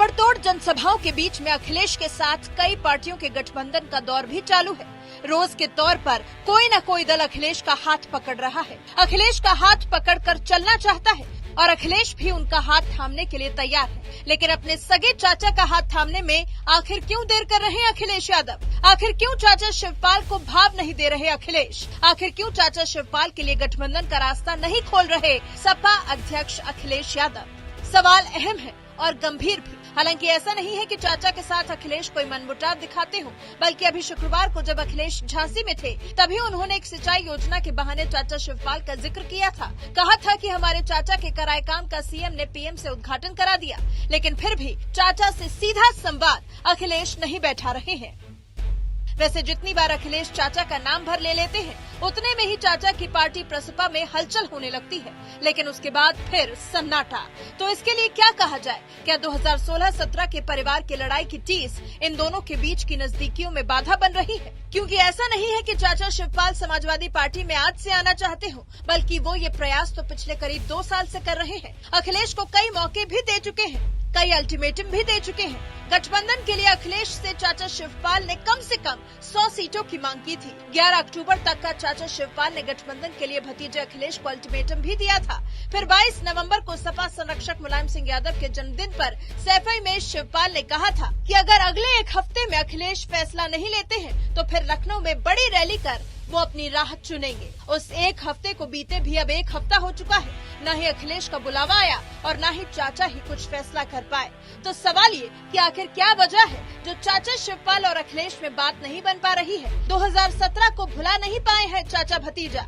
ताबड़तोड़ जनसभाओं के बीच में अखिलेश के साथ कई पार्टियों के गठबंधन का दौर भी चालू है। रोज के तौर पर कोई न कोई दल अखिलेश का हाथ पकड़ रहा है, अखिलेश का हाथ पकड़कर चलना चाहता है और अखिलेश भी उनका हाथ थामने के लिए तैयार है। लेकिन अपने सगे चाचा का हाथ थामने में आखिर क्यों देर कर रहे हैं अखिलेश यादव? आखिर क्यों चाचा शिवपाल को भाव नहीं दे रहे अखिलेश? आखिर क्यों चाचा शिवपाल के लिए गठबंधन का रास्ता नहीं खोल रहे सपा अध्यक्ष अखिलेश यादव? सवाल अहम है और गंभीर भी। हालांकि ऐसा नहीं है कि चाचा के साथ अखिलेश कोई मनमुटाव दिखाते हो, बल्कि अभी शुक्रवार को जब अखिलेश झांसी में थे तभी उन्होंने एक सिंचाई योजना के बहाने चाचा शिवपाल का जिक्र किया था। कहा था कि हमारे चाचा के कराए काम का सीएम ने पीएम से उद्घाटन करा दिया। लेकिन फिर भी चाचा से सीधा संवाद अखिलेश नहीं बैठा रहे हैं। वैसे जितनी बार अखिलेश चाचा का नाम भर ले लेते हैं उतने में ही चाचा की पार्टी प्रसपा में हलचल होने लगती है, लेकिन उसके बाद फिर सन्नाटा। तो इसके लिए क्या कहा जाए? क्या 2016-17 के परिवार की लड़ाई की टीस इन दोनों के बीच की नजदीकियों में बाधा बन रही है? क्योंकि ऐसा नहीं है कि चाचा शिवपाल समाजवादी पार्टी में आज से आना चाहते हो, बल्कि वो ये प्रयास तो पिछले करीब 2 साल से कर रहे हैं। अखिलेश को कई मौके भी दे चुके हैं, कई अल्टीमेटम भी दे चुके हैं। गठबंधन के लिए अखिलेश से चाचा शिवपाल ने कम से कम 100 सीटों की मांग की थी। 11 अक्टूबर तक का चाचा शिवपाल ने गठबंधन के लिए भतीजे अखिलेश को अल्टीमेटम भी दिया था। फिर 22 नवंबर को सपा संरक्षक मुलायम सिंह यादव के जन्मदिन पर सैफई में शिवपाल ने कहा था कि अगर अगले 1 हफ्ते में अखिलेश फैसला नहीं लेते हैं तो फिर लखनऊ में बड़ी रैली कर वो अपनी राह चुनेंगे। उस 1 हफ्ते को बीते भी अब 1 हफ्ता हो चुका है, न ही अखिलेश का बुलावा आया और न ही चाचा ही कुछ फैसला कर पाए। तो सवाल ये कि आखिर क्या वजह है जो चाचा शिवपाल और अखिलेश में बात नहीं बन पा रही है? 2017 को भुला नहीं पाए हैं चाचा भतीजा।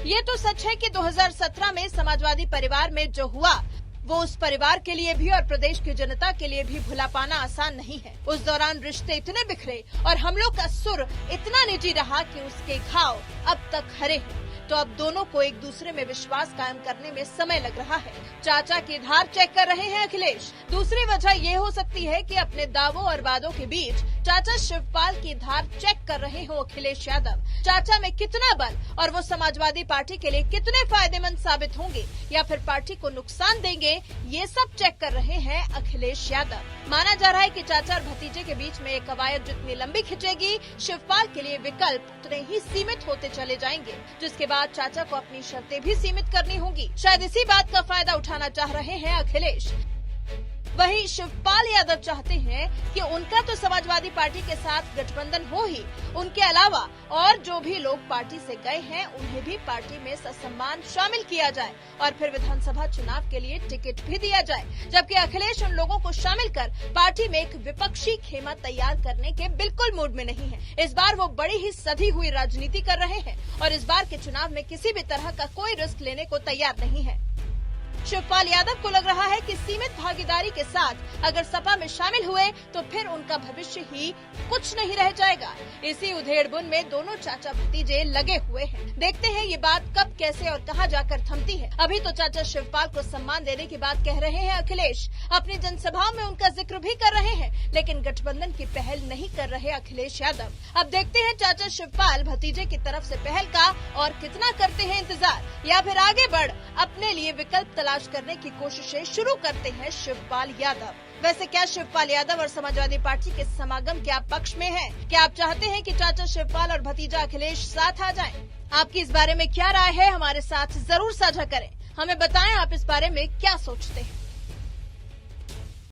ये तो सच है कि 2017 में समाजवादी परिवार में जो हुआ वो उस परिवार के लिए भी और प्रदेश की जनता के लिए भी भुला पाना आसान नहीं है। उस दौरान रिश्ते इतने बिखरे और हमलों का सुर इतना निजी रहा कि उसके घाव अब तक हरे हैं। तो अब दोनों को एक दूसरे में विश्वास कायम करने में समय लग रहा है। चाचा की धार चेक कर रहे हैं अखिलेश। दूसरी वजह ये हो सकती है कि अपने दावों और वादों के बीच चाचा शिवपाल की धार चेक कर रहे हो अखिलेश यादव। चाचा में कितना बल और वो समाजवादी पार्टी के लिए कितने फायदेमंद साबित होंगे या फिर पार्टी को नुकसान देंगे, ये सब चेक कर रहे हैं अखिलेश यादव। माना जा रहा है कि चाचा और भतीजे के बीच में एक कवायद जितनी लंबी खिंचेगी, शिवपाल के लिए विकल्प उतने ही सीमित होते चले जाएंगे, जिसके बाद चाचा को अपनी शर्तें भी सीमित करनी होंगी। शायद इसी बात का फायदा उठाना चाह रहे हैं अखिलेश। वहीं शिवपाल यादव चाहते हैं कि उनका तो समाजवादी पार्टी के साथ गठबंधन हो ही, उनके अलावा और जो भी लोग पार्टी से गए हैं उन्हें भी पार्टी में ससम्मान शामिल किया जाए और फिर विधानसभा चुनाव के लिए टिकट भी दिया जाए। जबकि अखिलेश उन लोगों को शामिल कर पार्टी में एक विपक्षी खेमा तैयार करने के बिल्कुल मूड में नहीं है। इस बार वो बड़ी ही सधी हुई राजनीति कर रहे हैं और इस बार के चुनाव में किसी भी तरह का कोई रिस्क लेने को तैयार नहीं है। शिवपाल यादव को लग रहा है कि सीमित भागीदारी के साथ अगर सपा में शामिल हुए तो फिर उनका भविष्य ही कुछ नहीं रह जाएगा। इसी उधेड़बुन में दोनों चाचा भतीजे लगे हुए हैं। देखते हैं ये बात कब, कैसे और कहां जाकर थमती है। अभी तो चाचा शिवपाल को सम्मान देने की बात कह रहे हैं अखिलेश, अपनी जनसभाओं में उनका जिक्र भी कर रहे हैं, लेकिन गठबंधन की पहल नहीं कर रहे अखिलेश यादव। अब देखते हैं चाचा शिवपाल भतीजे की तरफ से पहल का और कितना करते हैं इंतजार, या फिर आगे बढ़ अपने लिए विकल्प तलाश करने की कोशिशें शुरू करते हैं शिवपाल यादव। वैसे क्या शिवपाल यादव और समाजवादी पार्टी के समागम के आप पक्ष में हैं? क्या आप चाहते हैं कि चाचा शिवपाल और भतीजा अखिलेश साथ आ जाएं? आपकी इस बारे में क्या राय है? हमारे साथ जरूर साझा करें। हमें बताएं आप इस बारे में क्या सोचते हैं।